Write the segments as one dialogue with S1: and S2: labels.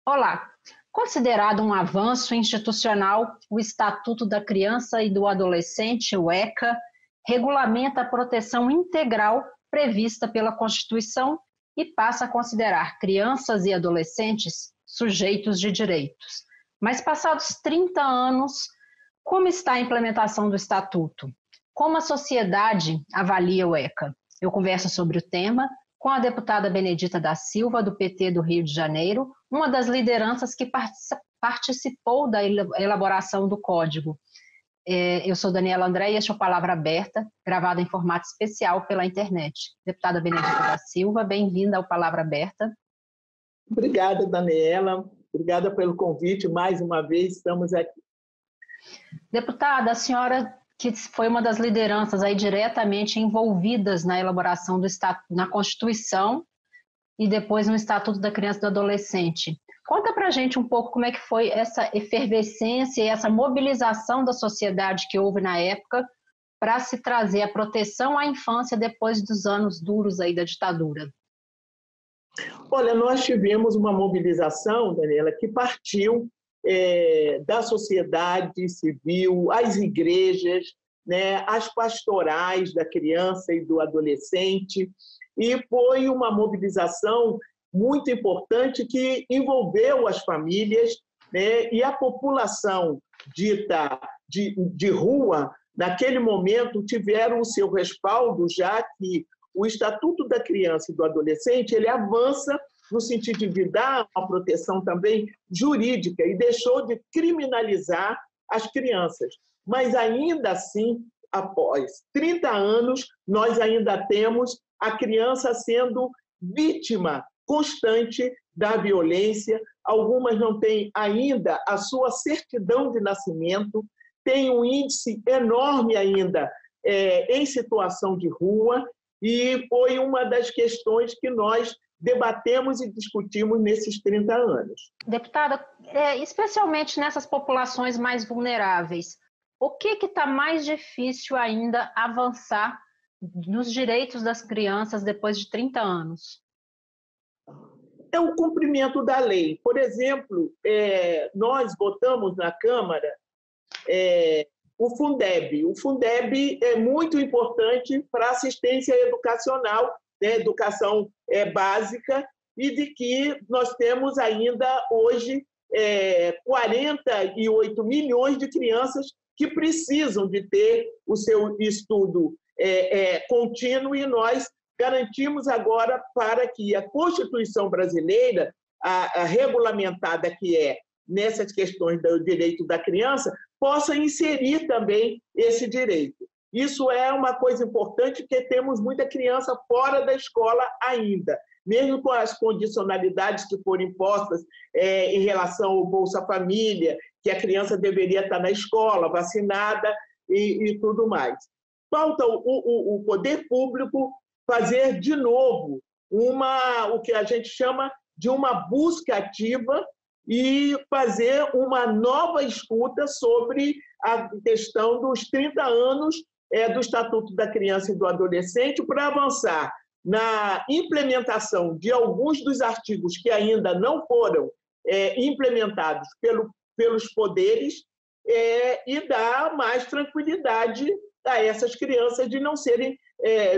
S1: Olá! Considerado um avanço institucional, o Estatuto da Criança e do Adolescente, o ECA, regulamenta a proteção integral prevista pela Constituição e passa a considerar crianças e adolescentes sujeitos de direitos. Mas passados 30 anos, como está a implementação do Estatuto? Como a sociedade avalia o ECA? Eu converso sobre o tema com a deputada Benedita da Silva, do PT do Rio de Janeiro, uma das lideranças que participou da elaboração do Código. Eu sou Daniela André e este é o Palavra Aberta, gravado em formato especial pela internet. Deputada Benedita da Silva, bem-vinda ao Palavra Aberta.
S2: Obrigada, Daniela. Obrigada pelo convite. Mais uma vez, estamos aqui.
S1: Deputada, a senhora que foi uma das lideranças aí diretamente envolvidas na elaboração do Estatuto, na Constituição e depois no Estatuto da Criança e do Adolescente. Conta pra gente um pouco como é que foi essa efervescência e essa mobilização da sociedade que houve na época para se trazer a proteção à infância depois dos anos duros aí da ditadura.
S2: Olha, nós tivemos uma mobilização, Daniela, que partiu da sociedade civil, as igrejas, né, as pastorais da criança e do adolescente, e foi uma mobilização muito importante que envolveu as famílias, né, e a população dita de rua, naquele momento, tiveram o seu respaldo, já que o Estatuto da Criança e do Adolescente ele avança no sentido de dar uma proteção também jurídica e deixou de criminalizar as crianças. Mas ainda assim, após 30 anos, nós ainda temos a criança sendo vítima constante da violência. Algumas não têm ainda a sua certidão de nascimento, tem um índice enorme ainda em situação de rua, e foi uma das questões que nós debatemos e discutimos nesses 30 anos.
S1: Deputada, especialmente nessas populações mais vulneráveis, o que está mais difícil ainda avançar nos direitos das crianças depois de 30 anos?
S2: É o cumprimento da lei. Por exemplo, nós votamos na Câmara o Fundeb. O Fundeb é muito importante para a assistência educacional, né, educação básica, e de que nós temos ainda hoje 48 milhões de crianças que precisam de ter o seu estudo contínuo, e nós garantimos agora para que a Constituição brasileira, a regulamentada que é nessas questões do direito da criança, possa inserir também esse direito. Isso é uma coisa importante, porque temos muita criança fora da escola ainda, mesmo com as condicionalidades que foram impostas em relação ao Bolsa Família, que a criança deveria estar na escola, vacinada e tudo mais. Falta o poder público fazer de novo o que a gente chama de uma busca ativa e fazer uma nova escuta sobre a questão dos 30 anos do Estatuto da Criança e do Adolescente, para avançar na implementação de alguns dos artigos que ainda não foram implementados pelos poderes e dar mais tranquilidade a essas crianças de não serem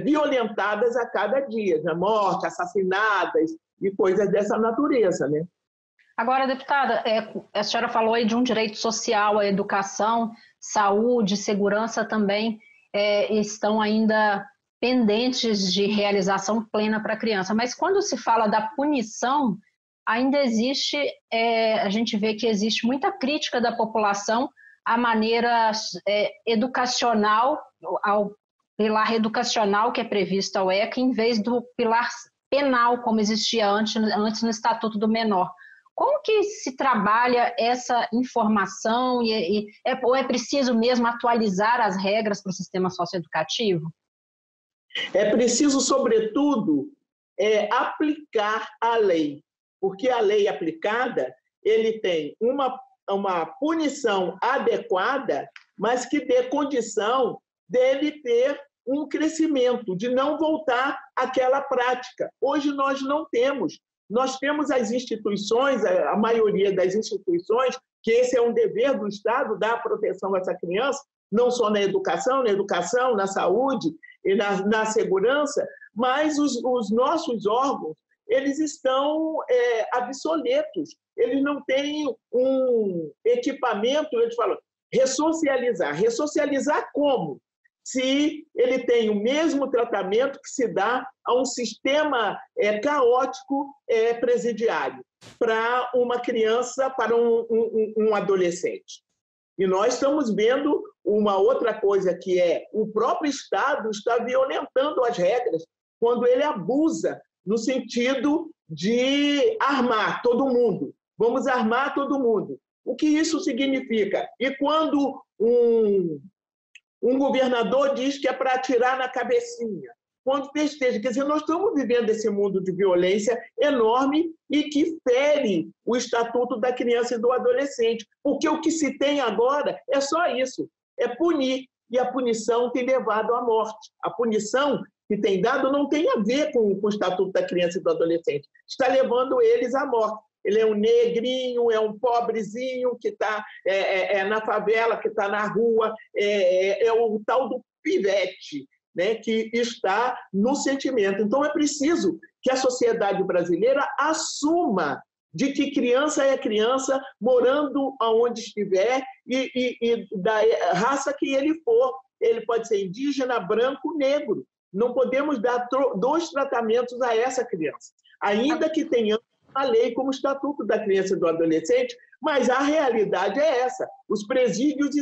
S2: violentadas a cada dia, né? Morte, assassinadas e coisas dessa natureza, né?
S1: Agora, deputada, a senhora falou aí de um direito social, a educação, saúde, segurança também estão ainda pendentes de realização plena para a criança. Mas quando se fala da punição, ainda existe, a gente vê que existe muita crítica da população à maneira educacional, ao pilar educacional que é previsto ao ECA, em vez do pilar penal, como existia antes no Estatuto do Menor. Como que se trabalha essa informação ou é preciso mesmo atualizar as regras para o sistema socioeducativo?
S2: É preciso, sobretudo, aplicar a lei, porque a lei aplicada ele tem uma punição adequada, mas que dê condição dele ter um crescimento, de não voltar àquela prática. Hoje nós não temos Nós temos as instituições, a maioria das instituições, que esse é um dever do Estado, dar proteção a essa criança, não só na educação, na saúde e na segurança, mas os nossos órgãos, eles estão obsoletos, eles não têm um equipamento, eles falam, ressocializar. Ressocializar como? Se ele tem o mesmo tratamento que se dá a um sistema caótico presidiário para uma criança, para um adolescente. E nós estamos vendo uma outra coisa que o próprio Estado está violentando as regras quando ele abusa no sentido de armar todo mundo. Vamos armar todo mundo. O que isso significa? E quando um governador diz que é para atirar na cabecinha, quando festeja, quer dizer, nós estamos vivendo esse mundo de violência enorme e que fere o Estatuto da Criança e do Adolescente, porque o que se tem agora é só isso, é punir, e a punição tem levado à morte. A punição que tem dado não tem a ver com o Estatuto da Criança e do Adolescente, está levando eles à morte. Ele é um negrinho, é um pobrezinho que está na favela, que está na rua, é o tal do pivete, né, que está no sentimento. Então, é preciso que a sociedade brasileira assuma de que criança é criança, morando aonde estiver e da raça que ele for. Ele pode ser indígena, branco, negro. Não podemos dar dois tratamentos a essa criança, ainda que tenhamos a lei como Estatuto da Criança e do Adolescente, mas a realidade é essa. Os presídios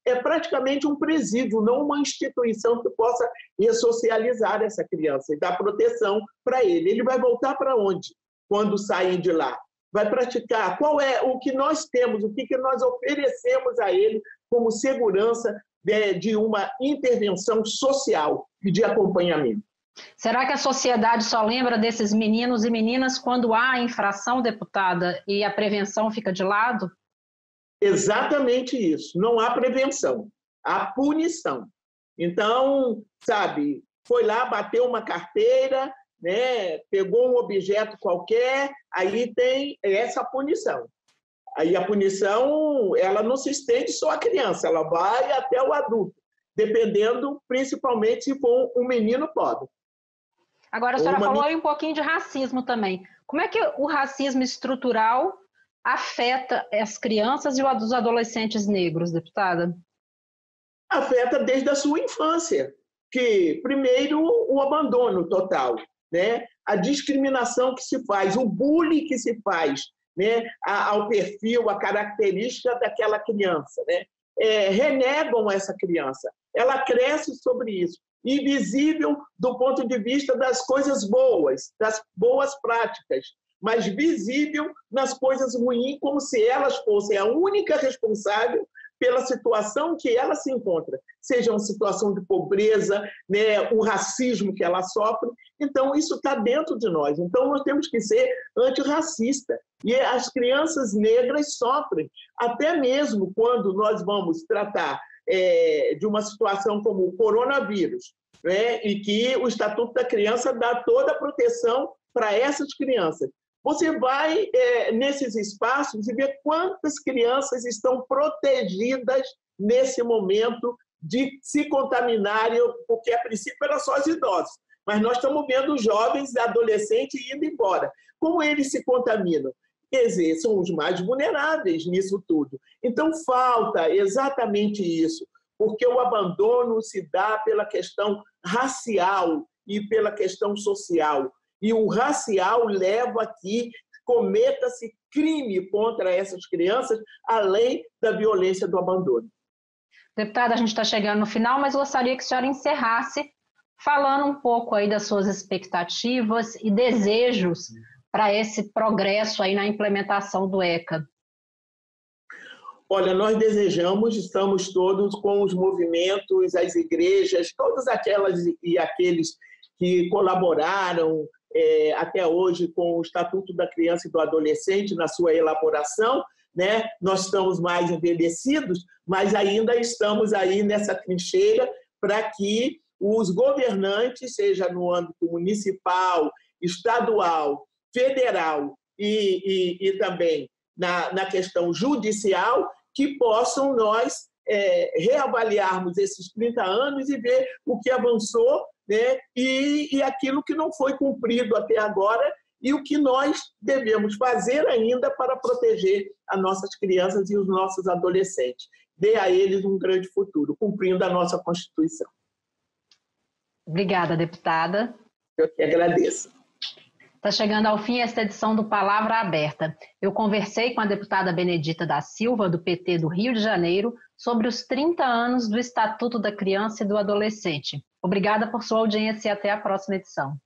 S2: é praticamente um presídio, não uma instituição que possa ressocializar essa criança e dar proteção para ele. Ele vai voltar para onde quando sair de lá? Vai praticar? Qual é o que nós temos, o que nós oferecemos a ele como segurança de uma intervenção social e de acompanhamento?
S1: Será que a sociedade só lembra desses meninos e meninas quando há infração, deputada, e a prevenção fica de lado?
S2: Exatamente isso. Não há prevenção, há punição. Então, sabe, foi lá, bateu uma carteira, né, pegou um objeto qualquer, aí tem essa punição. Aí a punição, ela não se estende só à criança, ela vai até o adulto, dependendo, principalmente, se for um menino pobre.
S1: Agora, a senhora falou aí um pouquinho de racismo também. Como é que o racismo estrutural afeta as crianças e os adolescentes negros, deputada?
S2: Afeta desde a sua infância, que, primeiro, o abandono total, né? A discriminação que se faz, o bullying que se faz, né, ao perfil, à característica daquela criança, né? Renegam essa criança. Ela cresce sobre isso. Invisível do ponto de vista das coisas boas, das boas práticas, mas visível nas coisas ruins, como se elas fossem a única responsável pela situação que ela se encontra, seja uma situação de pobreza, né, o racismo que ela sofre. Então, isso está dentro de nós. Então, nós temos que ser antirracista. E as crianças negras sofrem, até mesmo quando nós vamos tratar de uma situação como o coronavírus, né, e que o Estatuto da Criança dá toda a proteção para essas crianças. Você vai nesses espaços e vê quantas crianças estão protegidas nesse momento de se contaminarem, porque a princípio eram só os idosos, mas nós estamos vendo os jovens e adolescentes indo embora. Como eles se contaminam? Quer dizer, são os mais vulneráveis nisso tudo. Então, falta exatamente isso, porque o abandono se dá pela questão racial e pela questão social. E o racial leva a que cometa-se crime contra essas crianças, além da violência do abandono.
S1: Deputada, a gente está chegando no final, mas gostaria que a senhora encerrasse falando um pouco aí das suas expectativas e desejos para esse progresso aí na implementação do ECA.
S2: Olha, nós desejamos, estamos todos com os movimentos, as igrejas, todas aquelas e aqueles que colaboraram até hoje com o Estatuto da Criança e do Adolescente na sua elaboração, né? Nós estamos mais envelhecidos, mas ainda estamos aí nessa trincheira para que os governantes, seja no âmbito municipal, estadual federal e também na questão judicial, que possam nós reavaliarmos esses 30 anos e ver o que avançou, né, e aquilo que não foi cumprido até agora e o que nós devemos fazer ainda para proteger as nossas crianças e os nossos adolescentes. Dê a eles um grande futuro, cumprindo a nossa Constituição.
S1: Obrigada, deputada.
S2: Eu que agradeço.
S1: Está chegando ao fim esta edição do Palavra Aberta. Eu conversei com a deputada Benedita da Silva, do PT do Rio de Janeiro, sobre os 30 anos do Estatuto da Criança e do Adolescente. Obrigada por sua audiência e até a próxima edição.